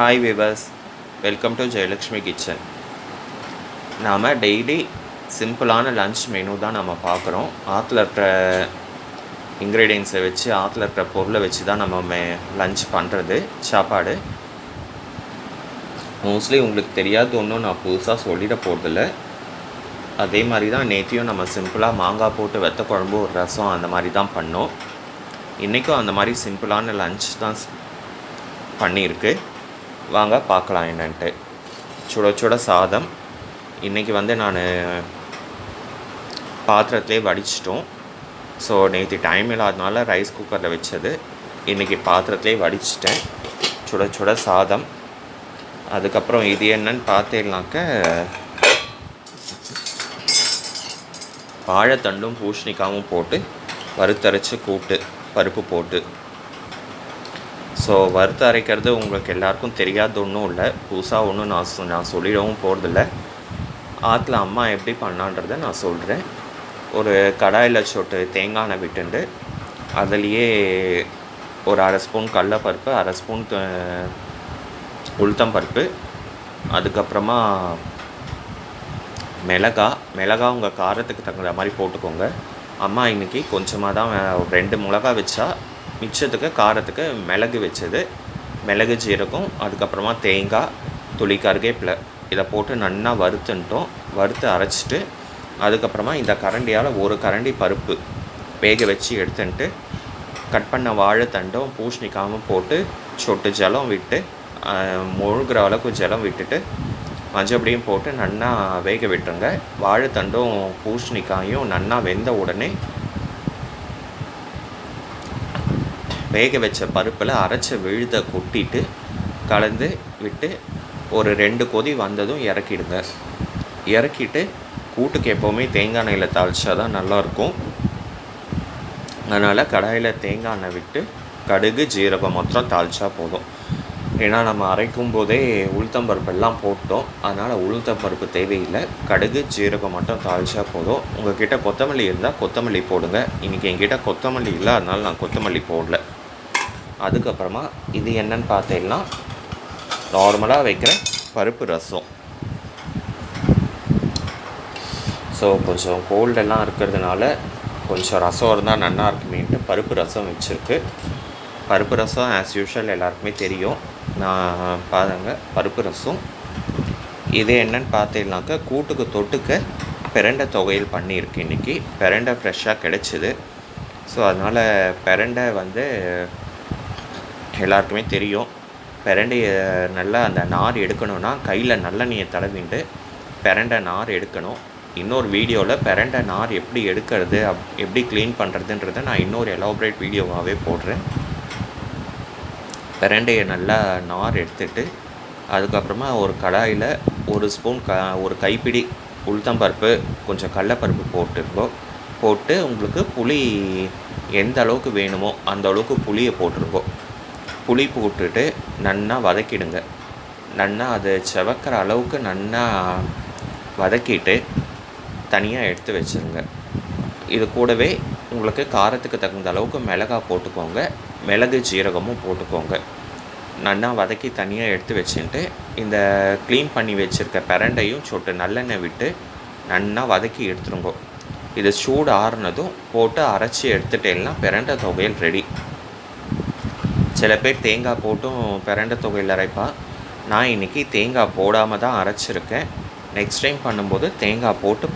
Hi viewers, welcome to Jayalakshmi kitchen. நாம் daily சிம்பிளான lunch menu தான் நம்ம பார்க்குறோம். ஆற்றுல இருக்கிற இன்க்ரீடியன்ஸை வச்சு, ஆற்றுல இருக்கிற பொருளை வச்சு தான் நம்ம லன்ச் பண்ணுறது, சாப்பாடு. மோஸ்ட்லி உங்களுக்கு தெரியாது ஒன்றும் நான் புதுசாக சொல்லிட போகிறதில்ல. அதே மாதிரி தான் நேற்றையும் நம்ம சிம்பிளாக மாங்காய் போட்டு வெத்த குழம்பு, ஒரு ரசம் அந்த மாதிரி தான் பண்ணோம். இன்றைக்கும் அந்த மாதிரி சிம்பிளான லன்ச் தான் பண்ணியிருக்கு. வாங்க பார்க்கலாம் என்னன்ட்டு. சுட சுட சாதம் இன்றைக்கி நான் பாத்திரத்திலே வடிச்சிட்டோம். ஸோ நேற்று டைம் இல்லாதனால ரைஸ் குக்கரில் வச்சது, இன்றைக்கி பாத்திரத்திலே வடிச்சிட்டேன். சுட சுட சாதம். அதுக்கப்புறம் இது என்னன்னு பார்த்தீங்கன்னாக்க வாழைத்தண்டும் பூசணிக்காவும் போட்டு வறுத்தரைச்சி கூட்டு, பருப்பு போட்டு. ஸோ வறுத்து அரைக்கிறது உங்களுக்கு எல்லாருக்கும் தெரியாத ஒன்றும் இல்லை, புதுசாக ஒன்றும் நான் சொல்லிடவும் போகிறதில்ல. ஆற்றுல அம்மா எப்படி பண்ணான்றதை நான் சொல்கிறேன். ஒரு கடாயில் சொட்டு தேங்காய் எண்ணெய் விட்டுண்டு அதுலேயே ஒரு அரை ஸ்பூன் கடலைப்பருப்பு, அரை ஸ்பூன் உளுத்தம்பருப்பு, அதுக்கப்புறமா மிளகாய் உங்கள் காரத்துக்கு தகுந்த மாதிரி போட்டுக்கோங்க. அம்மா இன்றைக்கி கொஞ்சமாக தான் 2 மிளகா வச்சா, மிச்சத்துக்கு காரத்துக்கு மிளகு வச்சது. மிளகு, ஜீரகம், அதுக்கப்புறமா தேங்காய், துளி கருவேப்பிலை இதை போட்டு நல்லா வறுத்து அரைச்சிட்டு, அதுக்கப்புறமா இந்த கரண்டியால் ஒரு கரண்டி பருப்பு வேக வச்சு எடுத்துன்ட்டு கட் பண்ண வாழைத்தண்டும் பூசணிக்காயும் போட்டு சொட்டு ஜலம் விட்டு, முழுகிற அளவுக்கு ஜலம் விட்டுட்டு மஞ்சப்பொடியும் போட்டு நல்லா வேக விட்டுருங்க. வாழைத்தண்டும் பூசணிக்காயும் நல்லா வெந்த உடனே வேக வச்ச பருப்பில் அரைச்ச விழுதை கொட்டிட்டு கலந்து விட்டு ஒரு 2 கொதி வந்ததும் இறக்கிடுங்க. இறக்கிட்டு கூட்டுக்கு எப்போவுமே தேங்காய் எண்ணெயில் தாளித்தா தான் நல்லாயிருக்கும். அதனால் கடாயில் தேங்காய் எண்ணெய் விட்டு கடுகு, ஜீரகம் மாத்திரம் தாளித்தா போதும். ஏன்னா நம்ம அரைக்கும் போதே உளுத்தம்பருப்பெல்லாம் போட்டோம், அதனால் உளுத்தம்பருப்பு தேவையில்லை. கடுகு, ஜீரகம் மட்டும் தாளித்தா போதும். உங்கள்கிட்ட கொத்தமல்லி இருந்தால் கொத்தமல்லி போடுங்க. இன்றைக்கி என்கிட்ட கொத்தமல்லி இல்லை, அதனால் நான் கொத்தமல்லி போடல. அதுக்கப்புறமா இது என்னன்னு பார்த்தீங்கன்னா நார்மலாக வைக்கிற பருப்பு ரசம். ஸோ கொஞ்சம் கோல்டெல்லாம் இருக்கிறதுனால கொஞ்சம் ரசம் இருந்தால் நல்லா இருக்குமேன்ட்டு பருப்பு ரசம் வச்சுருக்கு. பருப்பு ரசம் ஆஸ் யூஷுவல் எல்லாருக்குமே தெரியும். நான் பாருங்க பருப்பு ரசம். இது என்னன்னு பார்த்தீங்கன்னாக்கா கூட்டுக்கு தொட்டுக்க பிரண்டை துவையல் பண்ணியிருக்கு. இன்றைக்கி பிரண்டை ஃப்ரெஷ்ஷாக கிடச்சிது. ஸோ அதனால் பிரண்டை எல்லாருக்குமே தெரியும். பிரண்டையை நல்லா அந்த நார் எடுக்கணும்னா கையில் நல்லெண்ணெயை தடவிண்டு பிரண்டை நார் எடுக்கணும். இன்னொரு வீடியோவில் பிரண்டை நார் எப்படி எடுக்கிறது, எப்படி க்ளீன் பண்ணுறதுன்றதை நான் இன்னொரு எலாபரேட் வீடியோவாகவே போடுறேன். பிரண்டையை நல்லா நார் எடுத்துட்டு அதுக்கப்புறமா ஒரு கடாயில் ஒரு ஸ்பூன் ஒரு கைப்பிடி உளுத்தம்பருப்பு, கொஞ்சம் கடலைப்பருப்பு போட்டு உங்களுக்கு புளி எந்த அளவுக்கு வேணுமோ அந்த அளவுக்கு புளியை போட்டிருக்கோம். புளி போட்டுட்டு நல்லா வதக்கிடுங்க. நல்லா அது செவக்கிற அளவுக்கு நல்லா வதக்கிட்டு தனியாக எடுத்து வச்சுருங்க. இது கூடவே உங்களுக்கு காரத்துக்கு தகுந்த அளவுக்கு மிளகாய் போட்டுக்கோங்க, மிளகு, ஜீரகமும் போட்டுக்கோங்க. நல்லா வதக்கி தனியாக எடுத்து வச்சுட்டு இந்த க்ளீன் பண்ணி வச்சுருக்க பிரண்டையும் சொட்டு நல்லெண்ணெய் விட்டு நல்லா வதக்கி எடுத்துருங்கோ. இது சூடு ஆறுனதும் போட்டு அரைச்சி எடுத்துட்டேன்னா பிரண்டை துவையல் ரெடி. சில பேர் தேங்காய் போட்டும் பிரண்டை துவையல் அரைப்பா. நான் இன்றைக்கி தேங்காய் போடாமல் தான் அரைச்சிருக்கேன். நெக்ஸ்ட் டைம் பண்ணும்போது தேங்காய் போட்டு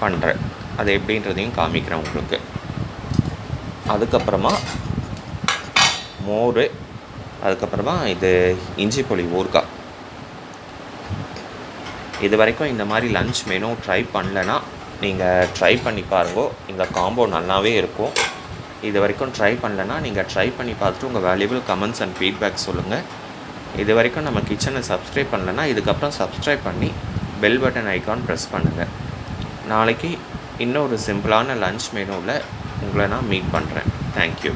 பண்ணுறேன். அது எப்படின்றதையும் காமிக்கிறேன் உங்களுக்கு. அதுக்கப்புறமா மோர், அதுக்கப்புறமா இது இஞ்சி புளி ஊறுகாய். இது வரைக்கும் இந்த மாதிரி லன்ச் மெனு ட்ரை பண்ணலைன்னா நீங்கள் ட்ரை பண்ணி பாருங்கோ. இந்த காம்போ நல்லாவே இருக்கும். இது வரைக்கும் ட்ரை பண்ணலைன்னா நீங்கள் ட்ரை பண்ணி பார்த்துட்டு உங்கள் வேல்யூபிள் கமெண்ட்ஸ் அண்ட் ஃபீட்பேக் சொல்லுங்கள். இது வரைக்கும் நம்ம கிச்சனை சப்ஸ்கிரைப் பண்ணலைன்னா இதுக்கப்புறம் சப்ஸ்கிரைப் பண்ணி பெல் பட்டன் ஐக்கான் ப்ரெஸ் பண்ணுங்கள். நாளைக்கு இன்னொரு சிம்பிளான லன்ச் மெனுவில் உங்களை நான் மீட் பண்ணுறேன். தேங்க்யூ.